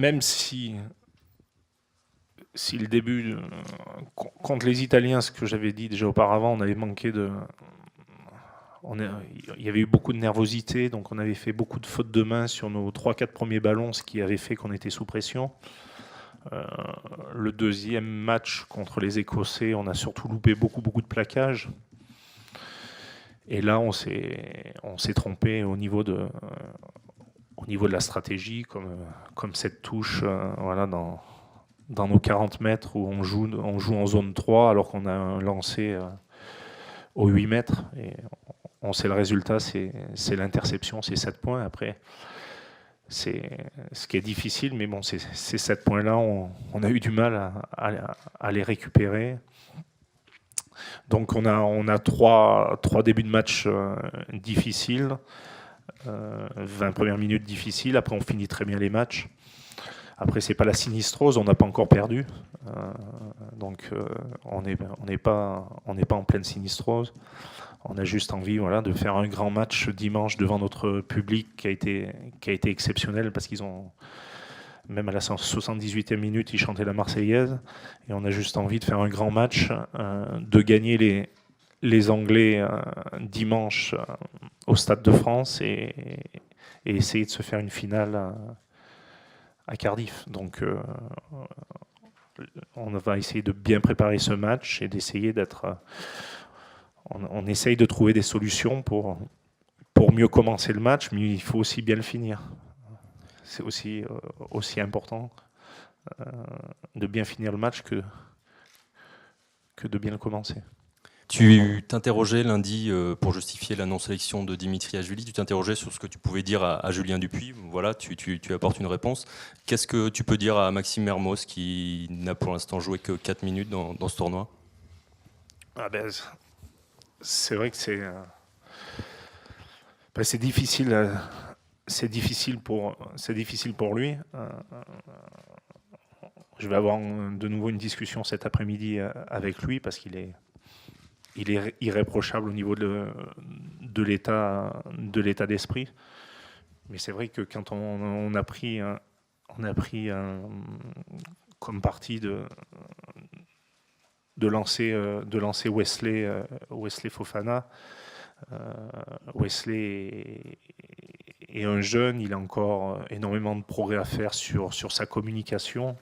même si le début, contre les Italiens, ce que j'avais dit déjà auparavant, on avait manqué de... Il y avait eu beaucoup de nervosité, donc on avait fait beaucoup de fautes de main sur nos 3-4 premiers ballons, ce qui avait fait qu'on était sous pression. Le deuxième match contre les Écossais, on a surtout loupé beaucoup de plaquages. Et là, on s'est trompé au niveau de la stratégie, comme cette touche voilà, dans nos 40 mètres où on joue en zone 3 alors qu'on a un lancé aux 8 mètres. Et on sait le résultat, c'est l'interception, c'est 7 points. Après, c'est ce qui est difficile, mais bon, ces 7 points-là, on a eu du mal à les récupérer. Donc on a trois débuts de match difficiles, 20 premières minutes difficiles, après on finit très bien les matchs. Après, c'est pas la sinistrose, on n'a pas encore perdu, donc on n'est pas en pleine sinistrose. On a juste envie, voilà, de faire un grand match dimanche devant notre public qui a été exceptionnel parce qu'ils ont, même à la 78e minute, ils chantaient la Marseillaise. Et on a juste envie de faire un grand match, de gagner les Anglais dimanche au Stade de France et essayer de se faire une finale à Cardiff. Donc on va essayer de bien préparer ce match et d'essayer d'être... On essaye de trouver des solutions pour mieux commencer le match, mais il faut aussi bien le finir. C'est aussi important de bien finir le match que de bien le commencer. Tu t'interrogeais lundi pour justifier la non-sélection de Dimitri Ashvili, tu t'interrogeais sur ce que tu pouvais dire à Julien Dupuis. Voilà, tu apportes une réponse. Qu'est-ce que tu peux dire à Maxime Mermoz qui n'a pour l'instant joué que 4 minutes dans ce tournoi? C'est vrai que c'est difficile. C'est difficile pour lui. Je vais avoir de nouveau une discussion cet après-midi avec lui parce qu'il est irréprochable au niveau de l'état d'esprit. Mais c'est vrai que quand on a pris comme parti de lancer Wesley Fofana. Wesley est un jeune, il a encore énormément de progrès à faire sur sa communication,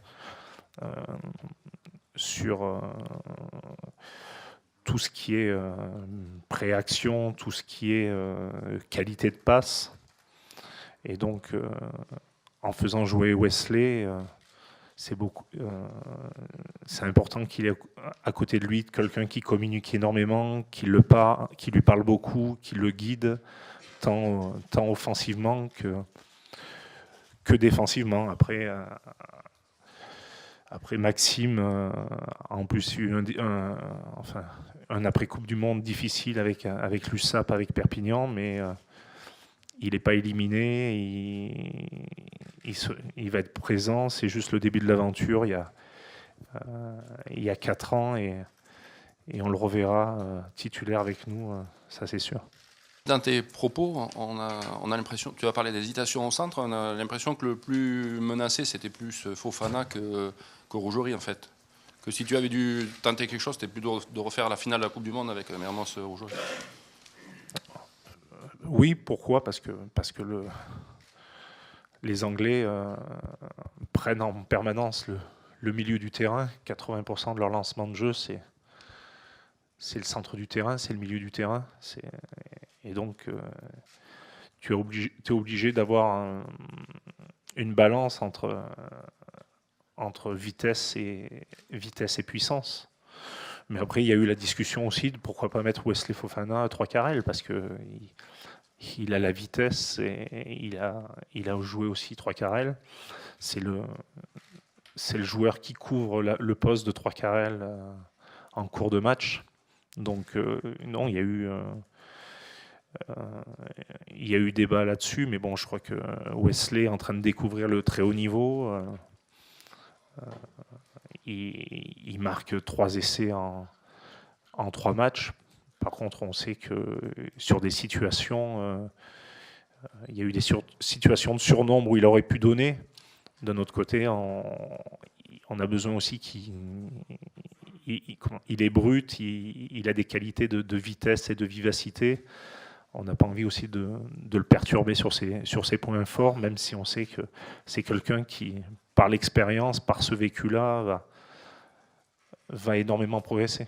sur tout ce qui est préaction, tout ce qui est qualité de passe. Et donc, en faisant jouer Wesley, c'est important qu'il ait à côté de lui quelqu'un qui communique énormément, qui lui parle beaucoup, qui le guide, tant offensivement que défensivement. Après Maxime a en plus eu un après-Coupe du Monde difficile avec l'USAP, avec Perpignan, mais il n'est pas éliminé, il va être présent, c'est juste le début de l'aventure, il y a 4 ans, et on le reverra titulaire avec nous, ça c'est sûr. Dans tes propos, on a l'impression, tu as parlé d'hésitation au centre, on a l'impression que le plus menacé c'était plus Fofana que Rougerie en fait. Que si tu avais dû tenter quelque chose, c'était plutôt de refaire la finale de la Coupe du Monde avec Mermoz Rougerie. Oui, pourquoi ? Parce que les Anglais prennent en permanence le milieu du terrain. 80% de leur lancement de jeu, c'est le centre du terrain, c'est le milieu du terrain. Et donc, tu es obligé d'avoir une balance entre vitesse et puissance. Mais après, il y a eu la discussion aussi de pourquoi pas mettre Wesley Fofana à 3 carrels, parce que il a la vitesse et il a joué aussi 3 carrels. C'est le joueur qui couvre le poste de 3 carrels en cours de match. Donc non, il y a eu débat là-dessus, mais bon, je crois que Wesley est en train de découvrir le très haut niveau. Il marque 3 essais en 3 matchs. Par contre, on sait que sur des situations, il y a eu des situations de surnombre où il aurait pu donner. D'un autre côté, on a besoin aussi il est brut, il a des qualités de vitesse et de vivacité. On n'a pas envie aussi de le perturber sur ses points forts, même si on sait que c'est quelqu'un qui, par l'expérience, par ce vécu-là, va énormément progresser.